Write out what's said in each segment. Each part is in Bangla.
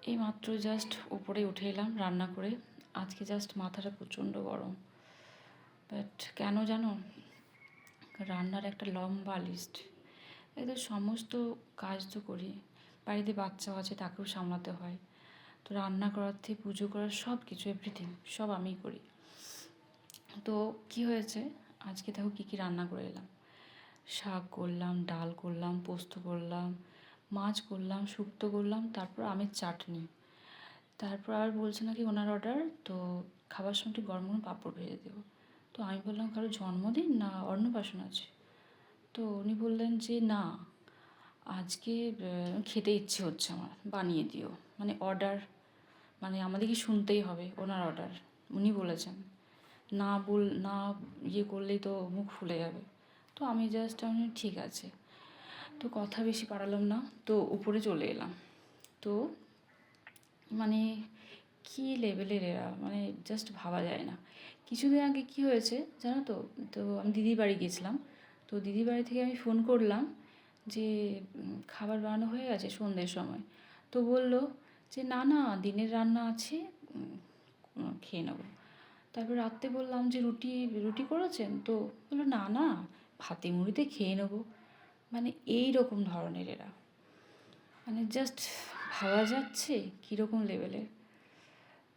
এই মাত্র জাস্ট উপরে উঠে এলাম রান্না করে। আজকে জাস্ট মাথাটা প্রচণ্ড গরম, বাট কেন জানো, রান্নার একটা লম্বা লিস্ট, এদের সমস্ত কাজ তো করি, বাড়িতে বাচ্চাও আছে তাকেও সামলাতে হয়, তো রান্না করার থেকে পুজো করার সব কিছু এভরিথিং সব আমিই করি। তো কি হয়েছে, আজকে দেখো কী কী রান্না করে এলাম। শাক করলাম, ডাল করলাম, পোস্ত করলাম, মাছ করলাম, শুক্তো করলাম, তারপর আমের চাটনি। তারপর আর বলছে নাকি ওনার অর্ডার, তো খাবার সময় একটু গরম গরম পাঁপড় ভেজে দেবো। তো আমি বললাম কারো জন্মদিন না অন্নপ্রাশন আছে? তো উনি বললেন যে না, আজকে খেতে ইচ্ছে হচ্ছে আমার, বানিয়ে দিও। মানে অর্ডার, মানে আমাদেরকে শুনতেই হবে ওনার অর্ডার, উনি বলেছেন। না ইয়ে করলেই তো মুখ ফুলে যাবে। তো আমি জাস্ট আমি ঠিক আছে, তো কথা বেশি বাড়ালাম না, তো উপরে চলে এলাম। তো মানে কী লেভেলের এরা, মানে জাস্ট ভাবা যায় না। কিছুদিন আগে কী হয়েছে জানো তো, তো আমি দিদির বাড়ি গেছিলাম। তো দিদির বাড়ি থেকে আমি ফোন করলাম যে খাবার বানানো হয়ে গেছে সন্ধ্যের সময়। তো বলল যে না না, দিনের রান্না আছে, খেয়ে নেবো। তারপর রাত্রে বললাম যে রুটি রুটি করেছেন? তো বললো না না, ভাতে মুড়িতে খেয়ে নেবো। মানে এই রকম ধরনের এরা, মানে জাস্ট ভাবা যাচ্ছে কীরকম লেভেলের।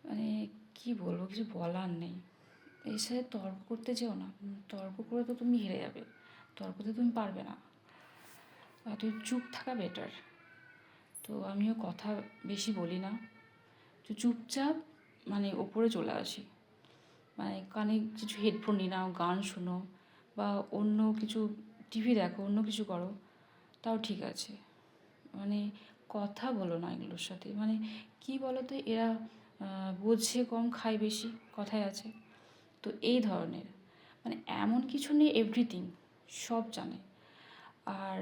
মানে কি বলবো, কিছু বলার নেই। এর সাথে তর্ক করতে যেও না, তর্ক করে তো তুমি হেরে যাবে, তর্কতে তুমি পারবে না, তুই চুপ থাকা বেটার। তো আমিও কথা বেশি বলি না, তো চুপচাপ মানে ওপরে চলে আসি। মানে কানে কিছু হেডফোন নিয়ে নাও, গান শোনো, বা অন্য কিছু টিভি দেখো, অন্য কিছু করো, তাও ঠিক আছে। মানে কথা বলো না এগুলোর সাথে। মানে কি বলো তো, এরা বোঝে কম খায় বেশি, কথায় আছে। তো এই ধরনের, মানে এমন কিছু নেই, এভরিথিং সব জানে। আর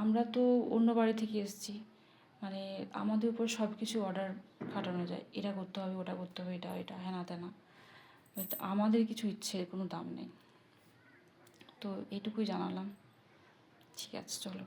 আমরা তো অন্য বাড়ি থেকে এসেছি, মানে আমাদের উপর সব কিছু অর্ডার খাটানো যায়, এটা করতে হবে, ওটা করতে হবে, এটা এটা হ্যানা ত্যানা, বাট আমাদের কিছু ইচ্ছের কোনো দাম নেই। তো এইটুকুই জানালাম। ঠিক আছে, চলো।